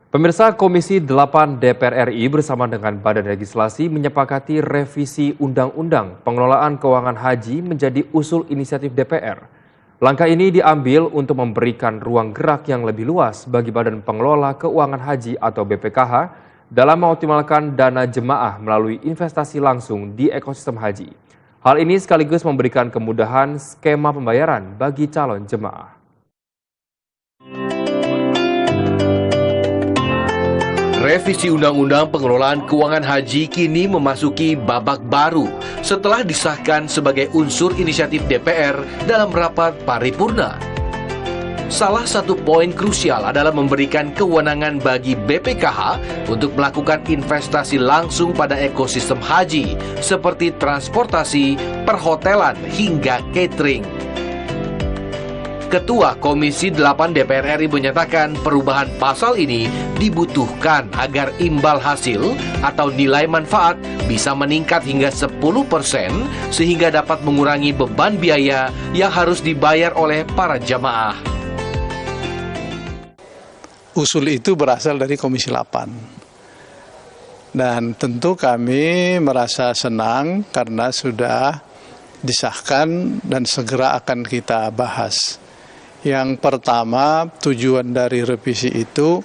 Pemirsa, Komisi 8 DPR RI bersama dengan Badan Legislasi menyepakati revisi Undang-Undang Pengelolaan Keuangan Haji menjadi usul inisiatif DPR. Langkah ini diambil untuk memberikan ruang gerak yang lebih luas bagi Badan Pengelola Keuangan Haji atau BPKH dalam mengoptimalkan dana jemaah melalui investasi langsung di ekosistem haji. Hal ini sekaligus memberikan kemudahan skema pembayaran bagi calon jemaah. Revisi Undang-Undang Pengelolaan Keuangan Haji kini memasuki babak baru setelah disahkan sebagai unsur inisiatif DPR dalam rapat paripurna. Salah satu poin krusial adalah memberikan kewenangan bagi BPKH untuk melakukan investasi langsung pada ekosistem haji seperti transportasi, perhotelan, hingga catering. Ketua Komisi 8 DPR RI menyatakan perubahan pasal ini dibutuhkan agar imbal hasil atau nilai manfaat bisa meningkat hingga 10% sehingga dapat mengurangi beban biaya yang harus dibayar oleh para jamaah. Usul itu berasal dari Komisi 8. Dan tentu kami merasa senang karena sudah disahkan dan segera akan kita bahas. Yang pertama, tujuan dari revisi itu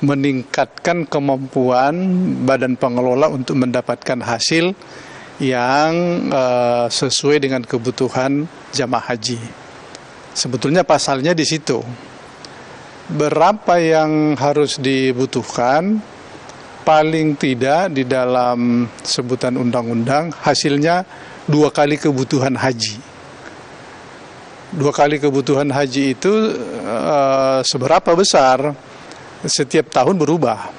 meningkatkan kemampuan badan pengelola untuk mendapatkan hasil yang sesuai dengan kebutuhan jamaah haji. Sebetulnya pasalnya di situ. Berapa yang harus dibutuhkan, paling tidak di dalam sebutan undang-undang hasilnya 2 kali kebutuhan haji. 2 kali kebutuhan haji itu seberapa besar setiap tahun berubah.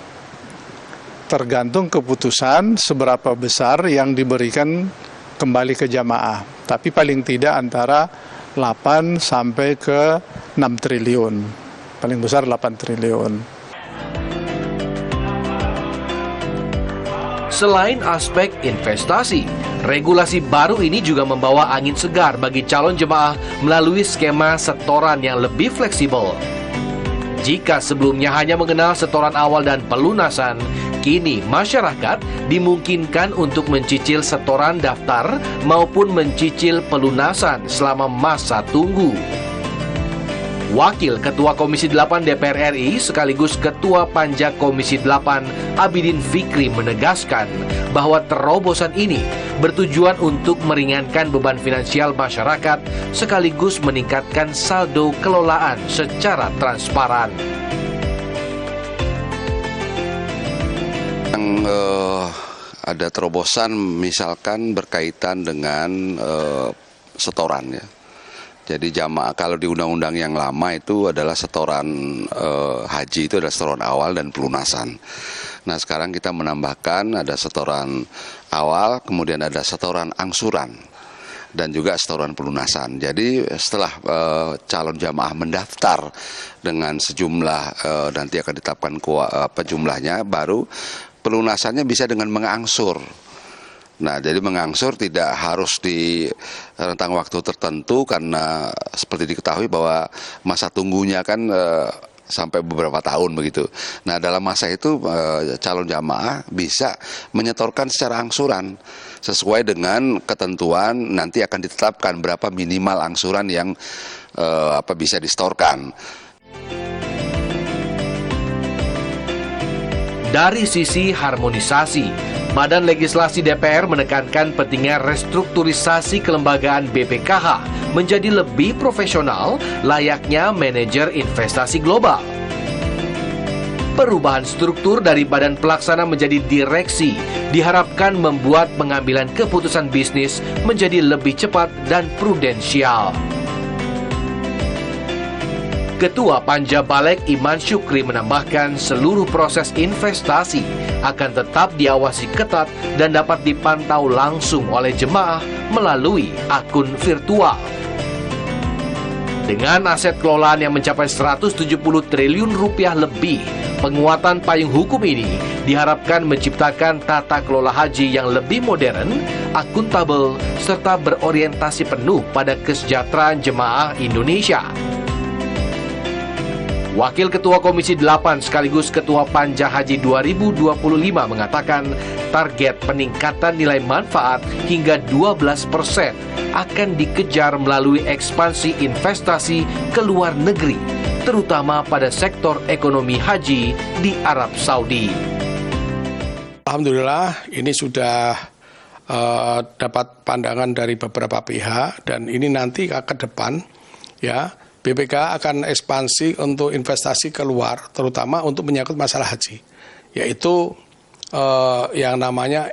Tergantung keputusan seberapa besar yang diberikan kembali ke jamaah. Tapi paling tidak antara 8 sampai ke 6 triliun. Paling besar 8 triliun. Selain aspek investasi, regulasi baru ini juga membawa angin segar bagi calon jemaah melalui skema setoran yang lebih fleksibel. Jika sebelumnya hanya mengenal setoran awal dan pelunasan, kini masyarakat dimungkinkan untuk mencicil setoran daftar maupun mencicil pelunasan selama masa tunggu. Wakil Ketua Komisi 8 DPR RI sekaligus Ketua Panja Komisi 8 Abidin Fikri menegaskan bahwa terobosan ini bertujuan untuk meringankan beban finansial masyarakat sekaligus meningkatkan saldo kelolaan secara transparan. Ada terobosan misalkan berkaitan dengan setoran ya. Jadi jamaah kalau di undang-undang yang lama itu adalah setoran haji itu adalah setoran awal dan pelunasan. Nah sekarang kita menambahkan ada setoran awal, kemudian ada setoran angsuran dan juga setoran pelunasan. Jadi setelah calon jamaah mendaftar dengan sejumlah nanti akan ditetapkan jumlahnya, baru pelunasannya bisa dengan mengangsur. Nah, jadi mengangsur tidak harus di rentang waktu tertentu karena seperti diketahui bahwa masa tunggunya kan sampai beberapa tahun begitu. Nah, dalam masa itu calon jamaah bisa menyetorkan secara angsuran sesuai dengan ketentuan nanti akan ditetapkan berapa minimal angsuran yang bisa disetorkan. Dari sisi harmonisasi, Badan Legislasi DPR menekankan pentingnya restrukturisasi kelembagaan BPKH menjadi lebih profesional layaknya manajer investasi global. Perubahan struktur dari badan pelaksana menjadi direksi diharapkan membuat pengambilan keputusan bisnis menjadi lebih cepat dan prudensial. Ketua Panja Balek Iman Syukri menambahkan seluruh proses investasi akan tetap diawasi ketat dan dapat dipantau langsung oleh jemaah melalui akun virtual. Dengan aset kelolaan yang mencapai 170 triliun rupiah lebih, penguatan payung hukum ini diharapkan menciptakan tata kelola haji yang lebih modern, akuntabel, serta berorientasi penuh pada kesejahteraan jemaah Indonesia. Wakil Ketua Komisi 8 sekaligus Ketua Panja Haji 2025 mengatakan target peningkatan nilai manfaat hingga 12% akan dikejar melalui ekspansi investasi ke luar negeri, terutama pada sektor ekonomi haji di Arab Saudi. Alhamdulillah ini sudah dapat pandangan dari beberapa pihak dan ini nanti ke depan ya BPKH akan ekspansi untuk investasi keluar, terutama untuk menyangkut masalah haji, yaitu yang namanya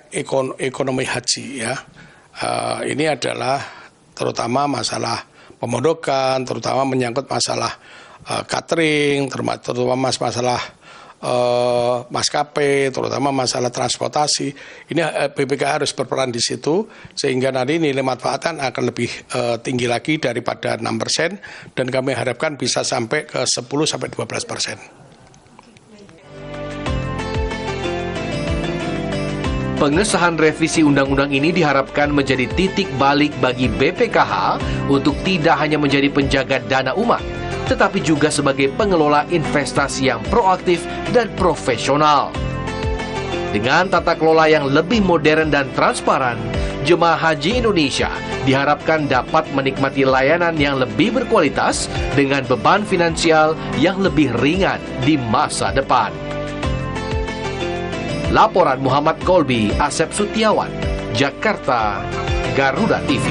ekonomi haji ya. Ini adalah terutama masalah pemondokan, terutama menyangkut masalah catering, terutama masalah maskapai, terutama masalah transportasi. Ini BPKH harus berperan di situ sehingga nanti nilai manfaatan akan lebih tinggi lagi daripada 6% dan kami harapkan bisa sampai ke 10-12%. Pengesahan revisi undang-undang ini diharapkan menjadi titik balik bagi BPKH untuk tidak hanya menjadi penjaga dana umat, tetapi juga sebagai pengelola investasi yang proaktif dan profesional. Dengan tata kelola yang lebih modern dan transparan, jemaah haji Indonesia diharapkan dapat menikmati layanan yang lebih berkualitas dengan beban finansial yang lebih ringan di masa depan. Laporan Muhammad Kolbi, Asep Sutiawan, Jakarta, Garuda TV.